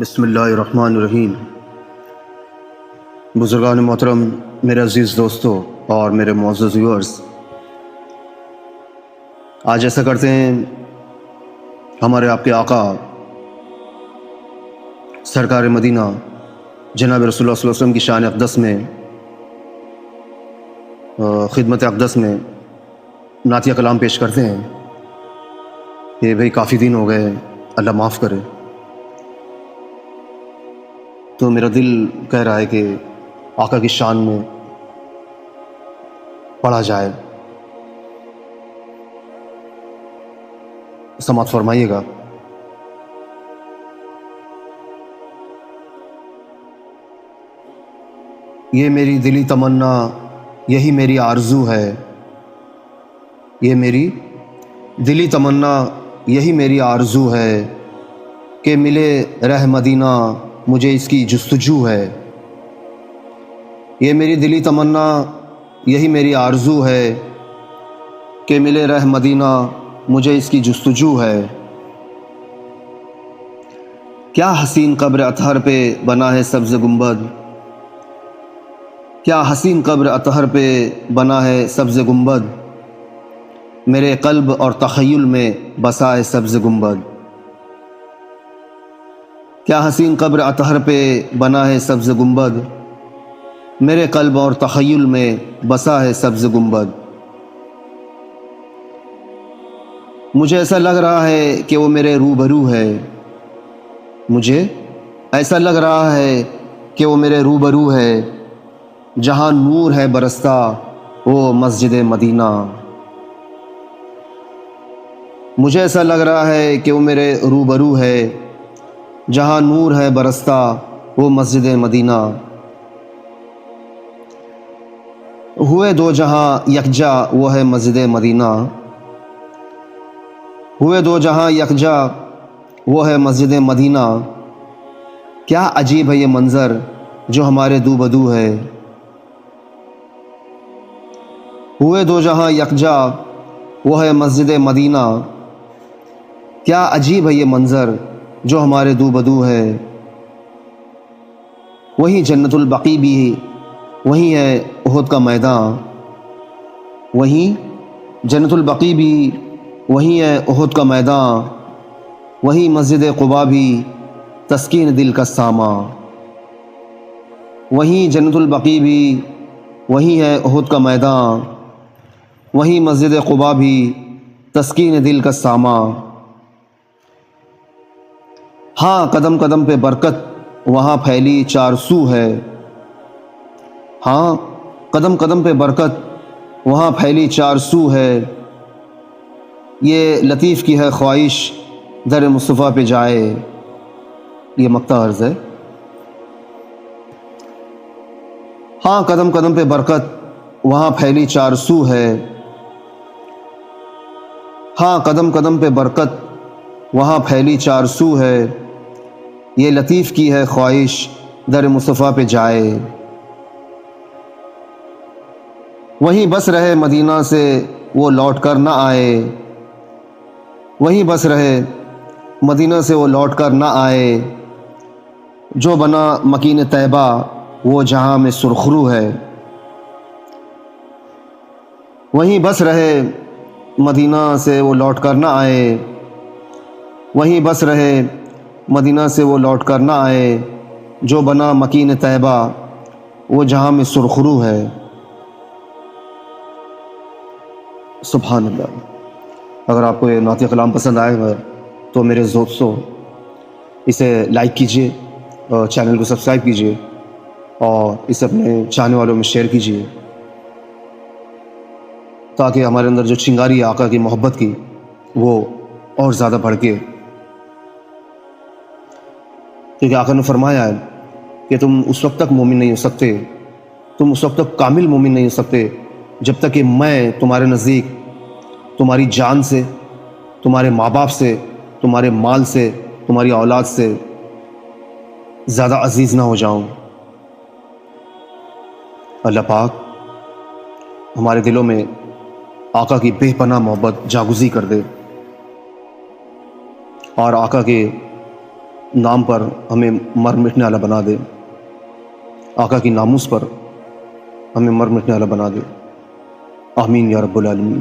بسم اللہ الرحمن الرحیم۔ بزرگان محترم، میرے عزیز دوستو اور میرے معزز ویورز، آج ایسا کرتے ہیں، ہمارے آپ کے آقا سرکار مدینہ جناب رسول اللہ صلی اللہ علیہ وسلم کی شان اقدس میں، خدمت اقدس میں نعتیہ کلام پیش کرتے ہیں کہ بھئی کافی دن ہو گئے، اللہ معاف کرے۔ تو میرا دل کہہ رہا ہے کہ آقا کی شان میں پڑھا جائے، سماعت فرمائیے گا۔ یہ میری دلی تمنا، یہی میری آرزو ہے، یہ میری دلی تمنا، یہی میری آرزو ہے کہ ملے رہ مدینہ، مجھے اس کی جستجو ہے۔ یہ میری دلی تمنا، یہی میری آرزو ہے کہ ملے رہ مدینہ، مجھے اس کی جستجو ہے۔ کیا حسین قبر اطہر پہ بنا ہے سبز گنبد، کیا حسین قبر اطہر پہ بنا ہے سبز گنبد، میرے قلب اور تخیل میں بسا ہے سبز گنبد۔ کیا حسین قبر اطہر پہ بنا ہے سبز گنبد، میرے قلب اور تخیل میں بسا ہے سبز گنبد۔ مجھے ایسا لگ رہا ہے کہ وہ میرے روبرو ہے، مجھے ایسا لگ رہا ہے کہ وہ میرے روبرو ہے، جہاں نور ہے برستا وہ مسجد مدینہ۔ مجھے ایسا لگ رہا ہے کہ وہ میرے روبرو ہے، جہاں نور ہے برستا وہ مسجد مدینہ۔ ہوئے دو جہاں یکجا وہ ہے مسجد مدینہ، ہوئے دو جہاں یکجا وہ ہے مسجد مدینہ۔ کیا عجیب ہے یہ منظر جو ہمارے دو بدو ہے، ہوئے دو جہاں یکجا وہ ہے مسجد مدینہ۔ کیا عجیب ہے یہ منظر جو ہمارے دو بدو ہے۔ وہیں جنت البقیع بھی وہیں ہے احد کا میدان، وہیں جنت البقیع بھی وہیں ہے احد کا میدان، وہیں مسجد قباء بھی تسکین دل کا ساماں۔ وہیں جنت البقیع بھی وہیں ہے احد کا میدان، وہیں مسجد قباء بھی تسکین دل کا ساماں۔ ہاں قدم قدم پہ برکت وہاں پھیلی چار سو ہے، ہاں قدم قدم پہ برکت وہاں پھیلی چار سو ہے۔ یہ لطیف کی ہے خواہش در مصطفیٰ پہ جائے، یہ مقطع عرض ہے۔ ہاں قدم قدم پہ برکت وہاں پھیلی چار سو ہے، ہاں قدم قدم پہ برکت وہاں پھیلی چار سو ہے۔ یہ لطیف کی ہے خواہش در مصطفیٰ پہ جائے، وہیں بس رہے مدینہ سے وہ لوٹ کر نہ آئے، وہیں بس رہے مدینہ سے وہ لوٹ کر نہ آئے۔ جو بنا مکین طیبہ وہ جہاں میں سرخرو ہے، وہیں بس رہے مدینہ سے وہ لوٹ کر نہ آئے، وہیں بس رہے مدینہ سے وہ لوٹ کر نہ آئے۔ جو بنا مکین طیبہ وہ جہاں میں سرخرو ہے۔ سبحان اللہ۔ اگر آپ کو یہ نعتیہ کلام پسند آئے گا تو میرے دوستو اسے لائک کیجئے، چینل کو سبسکرائب کیجئے اور اسے اپنے چاہنے والوں میں شیئر کیجئے، تاکہ ہمارے اندر جو چنگاری ہے آقا کی محبت کی وہ اور زیادہ بڑھکے۔ کیونکہ آقا نے فرمایا ہے کہ تم اس وقت تک مومن نہیں ہو سکتے، تم اس وقت تک کامل مومن نہیں ہو سکتے جب تک کہ میں تمہارے نزدیک تمہاری جان سے، تمہارے ماں باپ سے، تمہارے مال سے، تمہاری اولاد سے زیادہ عزیز نہ ہو جاؤں۔ اللہ پاک ہمارے دلوں میں آقا کی بے پناہ محبت جاگزی کر دے، اور آقا کے نام پر ہمیں مر مٹنے والا بنا دے، آقا کی ناموس پر ہمیں مر مٹنے والا بنا دے۔ آمین یا رب العالمین۔